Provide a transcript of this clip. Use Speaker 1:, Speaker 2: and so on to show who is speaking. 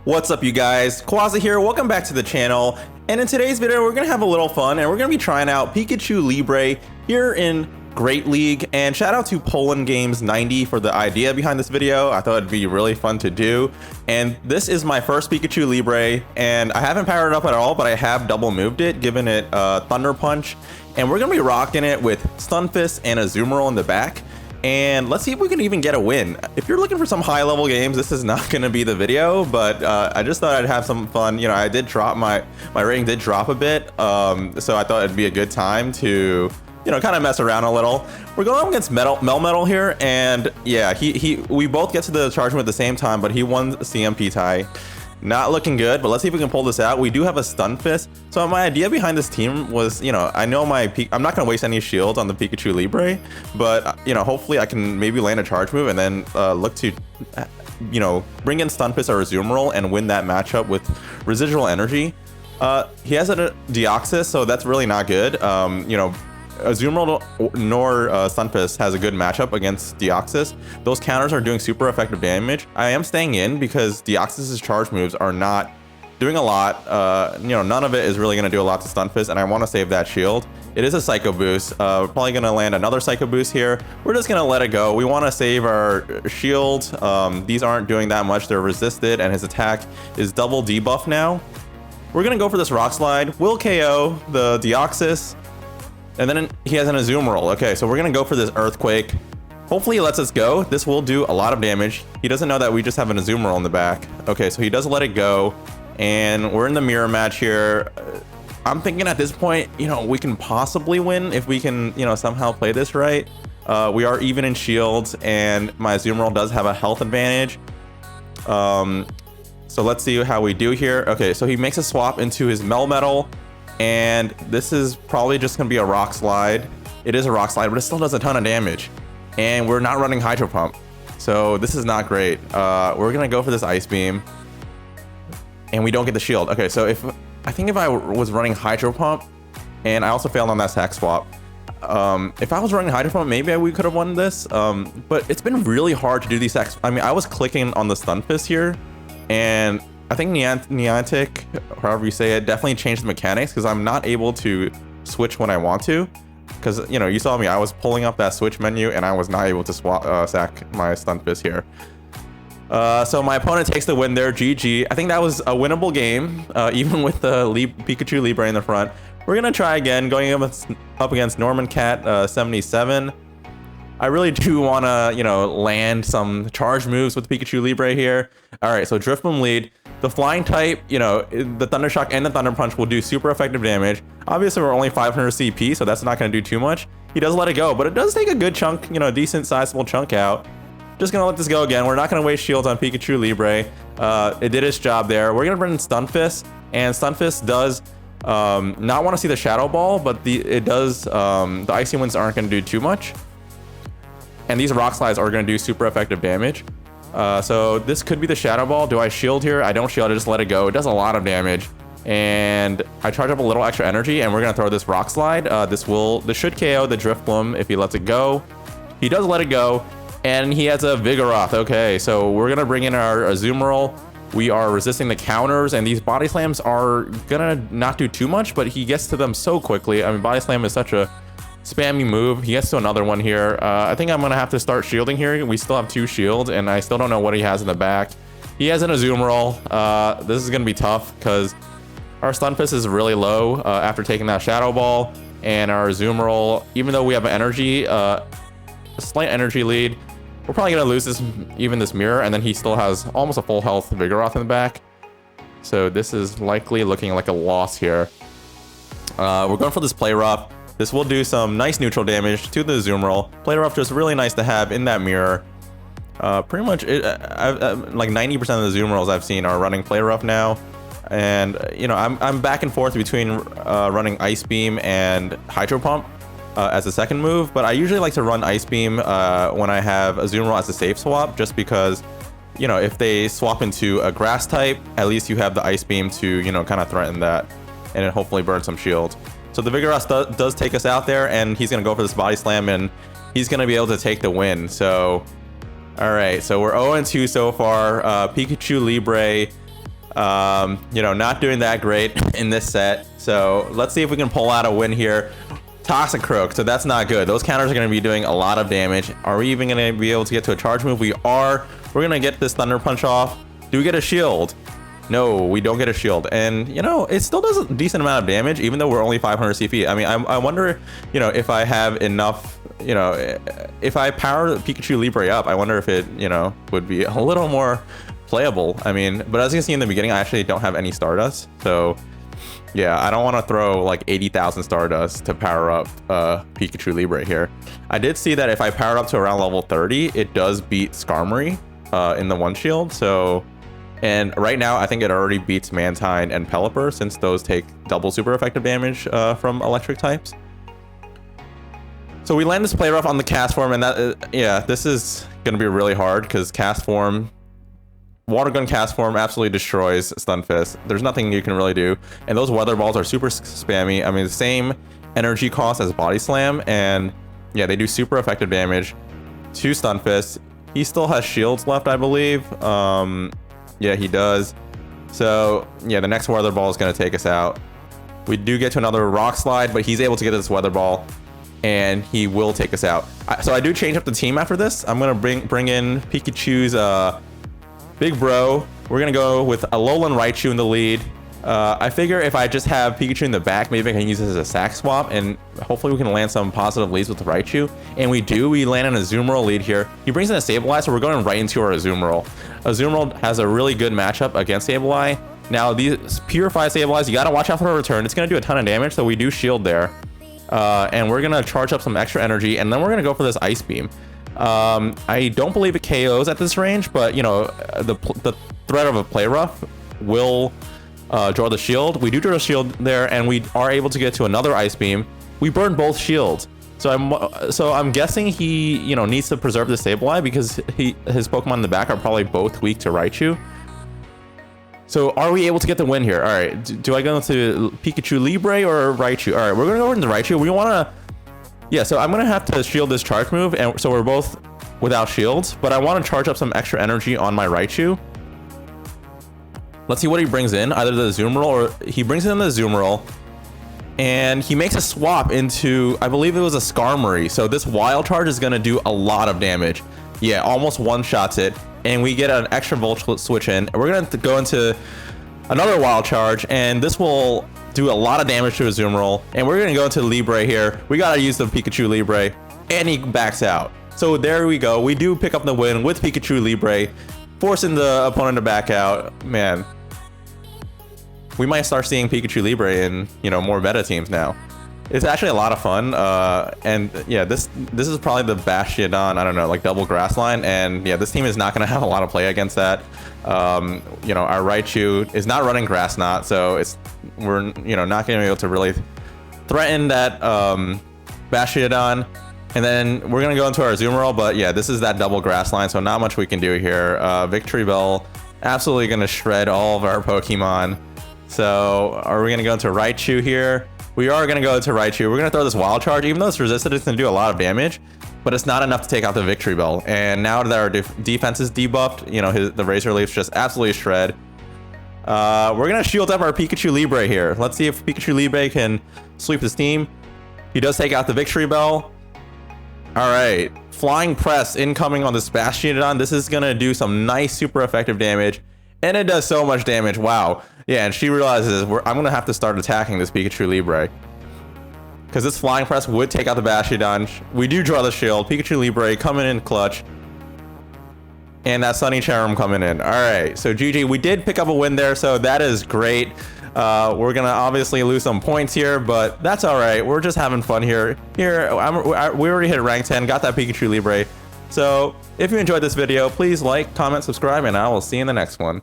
Speaker 1: What's up, you guys? Quasi here, welcome back to the channel. And in today's video, we're gonna have a little fun and we're gonna be trying out Pikachu Libre here in Great League. And shout out to Poland Games 90 for the idea behind this video. I thought it'd be really fun to do. And this is my first Pikachu Libre, and I haven't powered it up at all, but I have double moved it, giving it Thunder Punch. And we're gonna be rocking it with Stunfisk and a Azumarill in the back. And let's see if we can even get a win. If you're looking for some high level games, this is not gonna be the video, but I just thought I'd have some fun. You know, I did drop my rating did drop a bit, so I thought it'd be a good time to, you know, kind of mess around a little. We're going up against Melmetal here, and yeah, we both get to the charge move at the same time, but he won the CMP tie. Not looking good, but let's see if we can pull this out. We do have a Stunfisk. So my idea behind this team was, you know, I know I'm not going to waste any shields on the Pikachu Libre, but, you know, hopefully I can maybe land a charge move and then look to, you know, bring in Stunfisk or Azumarill and win that matchup with residual energy. He has a Deoxys, so that's really not good. You know, Azumarill nor Stunfisk has a good matchup against Deoxys. Those counters are doing super effective damage. I am staying in because Deoxys's charge moves are not doing a lot. You know, none of it is really going to do a lot to Stunfisk, and I want to save that shield. It is a Psycho Boost. We're probably going to land another Psycho Boost here. We're just going to let it go. We want to save our shield. These aren't doing that much. They're resisted, and his attack is double debuff now. We're going to go for this Rock Slide. We'll KO the Deoxys. And then he has an Azumarill. Okay, so we're gonna go for this Earthquake. Hopefully he lets us go. This will do a lot of damage. He doesn't know that we just have an Azumarill in the back. Okay, so he does let it go. And we're in the mirror match here. I'm thinking at this point, you know, we can possibly win if we can, you know, somehow play this right. We are even in shields, and my Azumarill does have a health advantage. So let's see how we do here. Okay, so he makes a swap into his Melmetal. And this is probably just going to be a Rock Slide. It is a Rock Slide, but it still does a ton of damage. And we're not running Hydro Pump, so this is not great. We're going to go for this Ice Beam. And we don't get the shield. Okay, so I think if I was running Hydro Pump, and I also failed on that sack swap. If I was running Hydro Pump, maybe we could have won this. But it's been really hard to do these sacks. I mean, I was clicking on the Stunfisk here, and I think Niantic, however you say it, definitely changed the mechanics because I'm not able to switch when I want to. Because, you know, you saw me, I was pulling up that switch menu and I was not able to sack my Stunfisk here. So my opponent takes the win there, GG. I think that was a winnable game, even with the Pikachu Libre in the front. We're going to try again, going up against Norman Cat 77. I really do want to, you know, land some charge moves with Pikachu Libre here. All right, so Driftboom lead. The flying type, you know, the Thunder Shock and the Thunder Punch will do super effective damage. Obviously, we're only 500 CP, so that's not going to do too much. He does let it go, but it does take a good chunk, you know, decent sizable chunk out. Just going to let this go again. We're not going to waste shields on Pikachu Libre. It did its job there. We're going to bring in Stunfisk, and Stunfisk does not want to see the Shadow Ball, but it does, the Icy Winds aren't going to do too much. And these Rock Slides are going to do super effective damage. So this could be the Shadow Ball. Do I shield here? I don't shield, I just let it go. It does a lot of damage. And I charge up a little extra energy, and we're going to throw this Rock Slide. This should KO the Drifbloom if he lets it go. He does let it go, and he has a Vigoroth. Okay, so we're going to bring in our Azumarill. We are resisting the counters, and these Body Slams are going to not do too much, but he gets to them so quickly. I mean, Body Slam is such a spammy move. He gets to another one here. I think I'm gonna have to start shielding here. We still have 2 shields, and I still don't know what he has in the back. He has an Azumarill. This is gonna be tough because our Stunfisk is really low after taking that Shadow Ball, and our Azumarill, even though we have an energy, a slight energy lead, we're probably gonna lose this mirror, and then he still has almost a full health Vigoroth in the back. So this is likely looking like a loss here. We're going for this Play Rough. This will do some nice neutral damage to the Azumarill. Play Rough just really nice to have in that mirror. Pretty much, like 90% of the Azumarills I've seen are running Play Rough now. And, you know, I'm back and forth between running Ice Beam and Hydro Pump as a second move. But I usually like to run Ice Beam when I have Azumarill as a safe swap, just because, you know, if they swap into a Grass type, at least you have the Ice Beam to, you know, kind of threaten that and then hopefully burn some shield. So the Vigoroth does take us out there, and he's going to go for this Body Slam, and he's going to be able to take the win. So, all right, so we're 0-2 so far. Pikachu Libre You know, not doing that great in this set. So let's see if we can pull out a win here. Toxic Croak, so that's not good. Those counters are going to be doing a lot of damage. Are we even going to be able to get to a charge move? We are. We're going to get this Thunder Punch off. Do we get a shield? No, we don't get a shield. And, you know, it still does a decent amount of damage, even though we're only 500 CP. I mean, I wonder, you know, if I have enough, you know, if I power Pikachu Libre up, I wonder if it, you know, would be a little more playable. I mean, but as you can see in the beginning, I actually don't have any Stardust. So, yeah, I don't want to throw like 80,000 Stardust to power up Pikachu Libre here. I did see that if I power up to around level 30, it does beat Skarmory in the one shield. So, and right now, I think it already beats Mantine and Pelipper since those take double super effective damage from electric types. So we land this Play Rough on the Cast Form, and that, yeah, this is going to be really hard because Cast Form, Water Gun Cast Form absolutely destroys Stunfisk. There's nothing you can really do. And those Weather Balls are super spammy. I mean, the same energy cost as Body Slam, and yeah, they do super effective damage to Stunfisk. He still has shields left, I believe. Yeah, he does. So yeah, the next Weather Ball is going to take us out. We do get to another Rock Slide, but he's able to get this Weather Ball, and he will take us out. So I do change up the team after this. I'm going to bring in Pikachu's Big Bro. We're going to go with Alolan Raichu in the lead. I figure if I just have Pikachu in the back, maybe I can use this as a sack swap, and hopefully we can land some positive leads with the Raichu. And we do. We land in a Azumarill lead here. He brings in a Sableye, so we're going right into our Azumarill. Azumarill has a really good matchup against Sableye. Now, these Purified Sableyes, you got to watch out for a return. It's going to do a ton of damage, so we do shield there. And we're going to charge up some extra energy, and then we're going to go for this Ice Beam. I don't believe it KOs at this range, but, you know, the threat of a Play Rough will draw the shield. We do draw the shield there, and we are able to get to another Ice Beam. We burn both shields. So I'm guessing he, you know, needs to preserve the Sableye because his Pokemon in the back are probably both weak to Raichu. So are we able to get the win here? All right, do I go into Pikachu Libre or Raichu? All right, we're gonna go into Raichu. We wanna, yeah, so I'm gonna have to shield this charge move, and so we're both without shields, but I wanna charge up some extra energy on my Raichu. Let's see what he brings in, either the Azumarill or he brings in the Azumarill, and he makes a swap into, I believe it was a Skarmory. So this Wild Charge is gonna do a lot of damage. Yeah, almost one-shots it, and we get an extra Volt Switch in. We're gonna go into another Wild Charge, and this will do a lot of damage to Azumarill, and we're gonna go into Libre here. We gotta use the Pikachu Libre, and he backs out. So there we go. We do pick up the win with Pikachu Libre, forcing the opponent to back out. Man, we might start seeing Pikachu Libre in, you know, more meta teams now. It's actually a lot of fun, and yeah, this is probably the Bastion, I don't know, like double grass line, and yeah, this team is not going to have a lot of play against that. You know, our Raichu is not running Grass Knot, so we're, you know, not going to be able to really threaten that Bastiodon. And then we're going to go into our Azumarill, but yeah, this is that double grass line, so not much we can do here. Victory Bell absolutely going to shred all of our Pokemon. So are we going to go into Raichu here? We are going to go into Raichu. We're going to throw this Wild Charge. Even though it's resisted, it's going to do a lot of damage, but it's not enough to take out the Victory Bell. And now that our defense is debuffed, you know, the Razor Leaf's just absolutely shred. We're going to shield up our Pikachu Libre here. Let's see if Pikachu Libre can sweep his team. He does take out the Victory Bell. All right, Flying Press incoming on this Bastiodon. This is going to do some nice super effective damage, and it does so much damage. Wow. Yeah, and she realizes I'm going to have to start attacking this Pikachu Libre, because this Flying Press would take out the Bastiodon. We do draw the shield. Pikachu Libre coming in clutch, and that Sunny Charm coming in. All right, so GG, we did pick up a win there, so that is great. We're gonna obviously lose some points here, but that's all right. We're just having fun here. We already hit rank 10, got that Pikachu Libre. So if you enjoyed this video, please like, comment, subscribe, and I will see you in the next one.